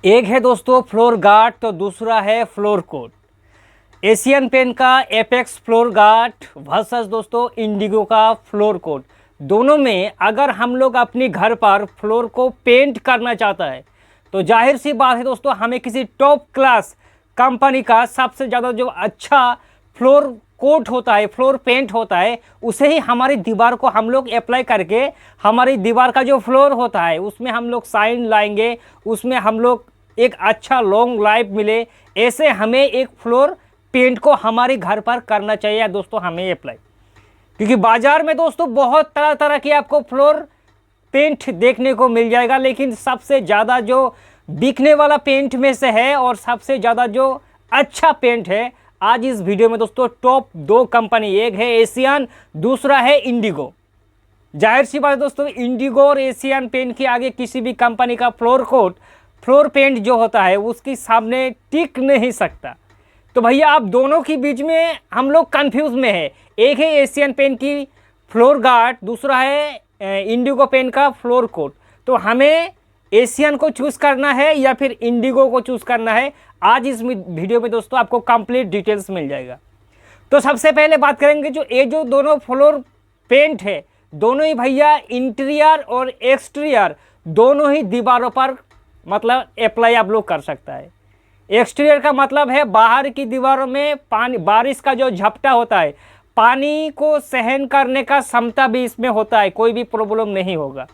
एक है दोस्तों फ्लोर गार्ड तो दूसरा है फ्लोर कोट। एशियन पेंट का एपेक्स फ्लोर गार्ड वर्सेस दोस्तों इंडिगो का फ्लोर कोट। दोनों में अगर हम लोग अपने घर पर फ्लोर को पेंट करना चाहता है तो जाहिर सी बात है दोस्तों, हमें किसी टॉप क्लास कंपनी का सबसे ज़्यादा जो अच्छा फ्लोर कोट होता है, फ्लोर पेंट होता है, उसे ही हमारी दीवार को हम लोग अप्लाई करके हमारी दीवार का जो फ्लोर होता है उसमें हम लोग साइन लाएंगे, उसमें हम लोग एक अच्छा लॉन्ग लाइफ मिले, ऐसे हमें एक फ्लोर पेंट को हमारे घर पर करना चाहिए दोस्तों, हमें अप्लाई। क्योंकि बाजार में दोस्तों बहुत तरह तरह की आपको फ्लोर पेंट देखने को मिल जाएगा, लेकिन सबसे ज़्यादा जो बिकने वाला पेंट में से है और सबसे ज़्यादा जो अच्छा पेंट है, आज इस वीडियो में दोस्तों टॉप दो कंपनी, एक है एशियन, दूसरा है इंडिगो। जाहिर सी बात है दोस्तों, इंडिगो और एशियन पेंट के आगे किसी भी कंपनी का फ्लोर कोट, फ्लोर पेंट जो होता है उसके सामने टिक नहीं सकता। तो भैया आप दोनों के बीच में हम लोग कंफ्यूज में है। एक है एशियन पेंट की फ्लोर गार्ड, दूसरा है इंडिगो पेंट का फ्लोर कोट। तो हमें एशियन को चूज़ करना है या फिर इंडिगो को चूज़ करना है, आज इस वीडियो में दोस्तों आपको कंप्लीट डिटेल्स मिल जाएगा। तो सबसे पहले बात करेंगे जो दोनों फ्लोर पेंट है, दोनों ही भैया इंटीरियर और एक्सटीरियर दोनों ही दीवारों पर मतलब अप्लाई आप लोग कर सकता है। एक्सटीरियर का मतलब है बाहर की दीवारों में पानी, बारिश का जो झपटा होता है, पानी को सहन करने का क्षमता भी इसमें होता है, कोई भी प्रॉब्लम नहीं होगा।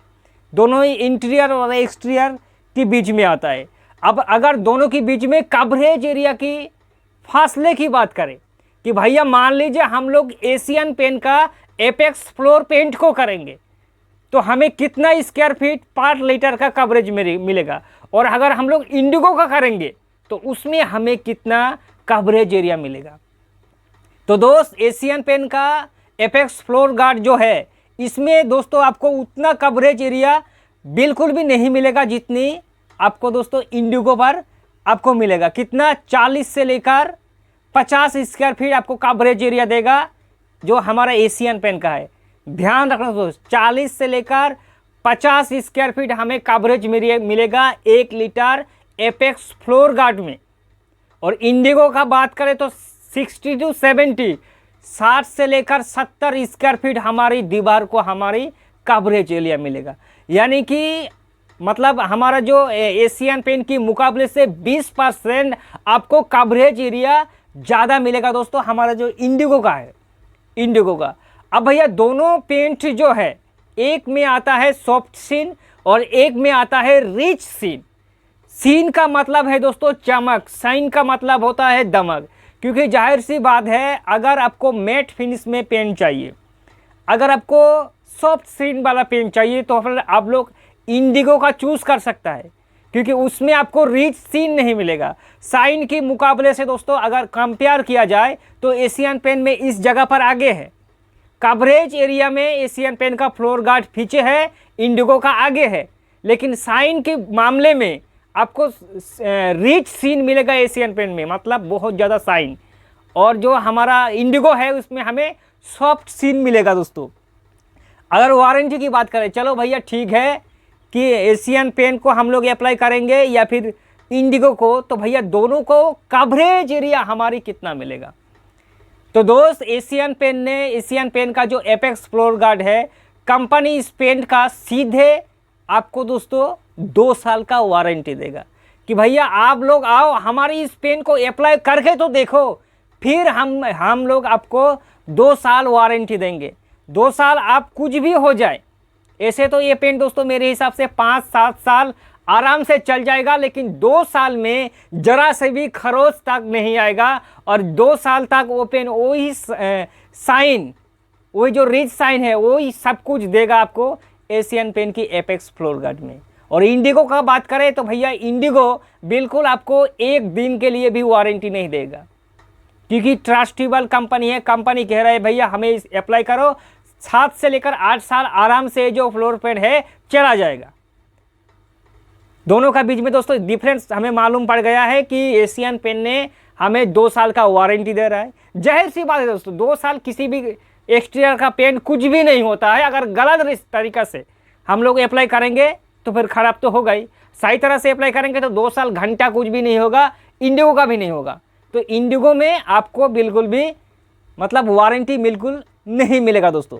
दोनों ही इंटीरियर और एक्सटीरियर के बीच में आता है। अब अगर दोनों के बीच में कवरेज एरिया की फासले की बात करें कि भैया मान लीजिए हम लोग एशियन पेंट का एपेक्स फ्लोर पेंट को करेंगे तो हमें कितना स्क्वायर फीट पर लीटर का कवरेज मिलेगा, और अगर हम लोग इंडिगो का करेंगे तो उसमें हमें कितना कवरेज एरिया मिलेगा। तो दोस्त एशियन पेंट का एपेक्स फ्लोर गार्ड जो है, इसमें दोस्तों आपको उतना कवरेज एरिया बिल्कुल भी नहीं मिलेगा जितनी आपको दोस्तों इंडिगो पर आपको मिलेगा। कितना 40 से लेकर 50 स्क्वायर फीट आपको कवरेज एरिया देगा जो हमारा एशियन पेंट का है। ध्यान रखना दोस्तों, 40 से लेकर 50 स्क्वायर फीट हमें कवरेज मिलेगा 1 लीटर एपेक्स फ्लोर गार्ड में। और इंडिगो का बात करें तो 60 to 70, 60 से लेकर 70 स्क्वायर फीट हमारी दीवार को हमारी कवरेज एरिया मिलेगा। यानी कि मतलब हमारा जो एशियन पेंट की मुकाबले से 20% आपको कवरेज एरिया ज़्यादा मिलेगा दोस्तों, हमारा जो इंडिगो का है, इंडिगो का। अब भैया दोनों पेंट जो है, एक में आता है सॉफ्ट सीन और एक में आता है रिच सीन। सीन का मतलब है दोस्तों चमक, साइन का मतलब होता है दमक। क्योंकि जाहिर सी बात है, अगर आपको मैट फिनिश में पेंट चाहिए, अगर आपको सॉफ्ट सीन वाला पेंट चाहिए तो फिर आप लोग इंडिगो का चूज़ कर सकता है, क्योंकि उसमें आपको रिच सीन नहीं मिलेगा। साइन के मुकाबले से दोस्तों अगर कंपेयर किया जाए तो एशियन पेंट में इस जगह पर आगे है। कवरेज एरिया में एशियन पेंट का फ्लोर गार्ड पीछे है, इंडिगो का आगे है। लेकिन साइन के मामले में आपको रिच सीन मिलेगा एशियन पेंट में, मतलब बहुत ज़्यादा साइन। और जो हमारा इंडिगो है उसमें हमें सॉफ्ट सीन मिलेगा दोस्तों। अगर वारंटी की बात करें, चलो भैया ठीक है कि एशियन पेंट को हम लोग अप्लाई करेंगे या फिर इंडिगो को, तो भैया दोनों को कवरेज एरिया हमारी कितना मिलेगा। तो दोस्त एशियन पेंट का जो एपेक्स फ्लोर गार्ड है, कंपनी इस पेंट का सीधे आपको दोस्तों 2 साल का वारंटी देगा कि भैया आप लोग आओ हमारी इस पेन को अप्लाई करके तो देखो, फिर हम लोग आपको 2 साल वारंटी देंगे। 2 साल आप कुछ भी हो जाए, ऐसे तो ये पेन दोस्तों मेरे हिसाब से 5-7 साल आराम से चल जाएगा, लेकिन 2 साल में जरा से भी खरोच तक नहीं आएगा। और 2 साल तक वो पेन वही साइन, वही जो रिच साइन है वही सब कुछ देगा आपको एशियन पेंट की एपेक्स फ्लोर गार्ड में। और इंडिगो का बात करें तो भैया इंडिगो बिल्कुल आपको 1 दिन के लिए भी वारंटी नहीं देगा, क्योंकि ट्रस्टेबल कंपनी है। कंपनी कह रहा है भैया हमें अप्लाई करो, 7 से लेकर 8 साल आराम से जो फ्लोर पेंट है चला जाएगा। दोनों का बीच में दोस्तों डिफरेंस हमें मालूम पड़ गया है कि एशियन पेंट ने हमें 2 साल का वारंटी दे रहा है। जाहिर सी बात है दोस्तों, 2 साल किसी भी एक्सटीरियर का पेंट कुछ भी नहीं होता है। अगर गलत तरीक़ा से हम लोग अप्लाई करेंगे तो फिर ख़राब तो होगा ही। सही तरह से अप्लाई करेंगे तो 2 साल घंटा कुछ भी नहीं होगा, इंडिगो का भी नहीं होगा। तो इंडिगो में आपको बिल्कुल भी मतलब वारंटी बिल्कुल नहीं मिलेगा दोस्तों।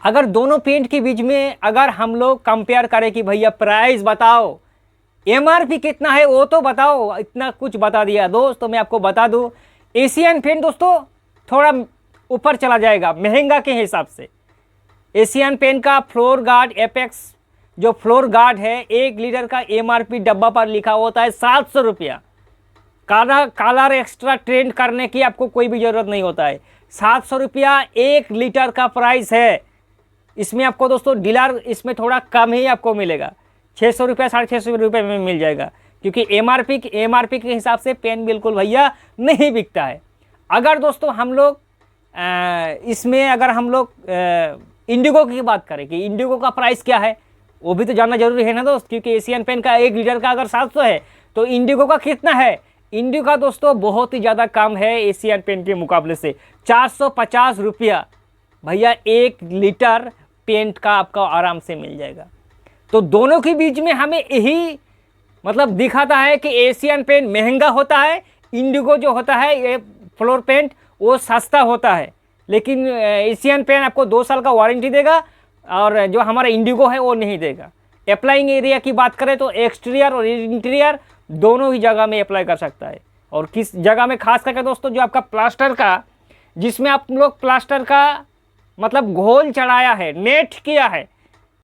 अगर दोनों पेंट के बीच में अगर हम लोग कंपेयर करें कि भैया प्राइस बताओ, एमआरपी कितना है वो तो बताओ, इतना कुछ बता दिया दोस्त। तो मैं आपको बता दूं, एशियन पेंट दोस्तों थोड़ा ऊपर चला जाएगा महंगा के हिसाब से। एशियन पेंट का फ्लोर गार्ड एपेक्स जो फ्लोर गार्ड है 1 लीटर का एमआरपी डब्बा पर लिखा होता है 700 रुपया। कलर एक्स्ट्रा ट्रेंड करने की आपको कोई भी ज़रूरत नहीं होता है। 700 रुपया 1 लीटर का प्राइस है। इसमें आपको दोस्तों डीलर इसमें थोड़ा कम ही आपको मिलेगा, 600 रुपया 650 रुपये में मिल जाएगा, क्योंकि एमआरपी के हिसाब से पेन बिल्कुल भैया नहीं बिकता है। अगर दोस्तों हम लोग इसमें अगर हम लोग इंडिगो की बात करें कि इंडिगो का प्राइस क्या है, वो भी तो जानना जरूरी है ना दोस्त, क्योंकि एशियन पेन का 1 लीटर का अगर 700 है तो इंडिगो का कितना है। इंडिगो का दोस्तों बहुत ही ज़्यादा कम है एशियन पेन के मुकाबले से, 450 रुपया भैया 1 लीटर पेंट का आपका आराम से मिल जाएगा। तो दोनों के बीच में हमें यही मतलब दिखाता है कि एशियन पेंट महंगा होता है, इंडिगो जो होता है ये फ्लोर पेंट वो सस्ता होता है। लेकिन एशियन पेंट आपको 2 साल का वारंटी देगा और जो हमारा इंडिगो है वो नहीं देगा। अप्लाइंग एरिया की बात करें तो एक्सटीरियर और इंटीरियर दोनों ही जगह में अप्लाई कर सकता है। और किस जगह में खास करके दोस्तों जो आपका प्लास्टर का, जिसमें आप लोग प्लास्टर का मतलब घोल चढ़ाया है, नेट किया है,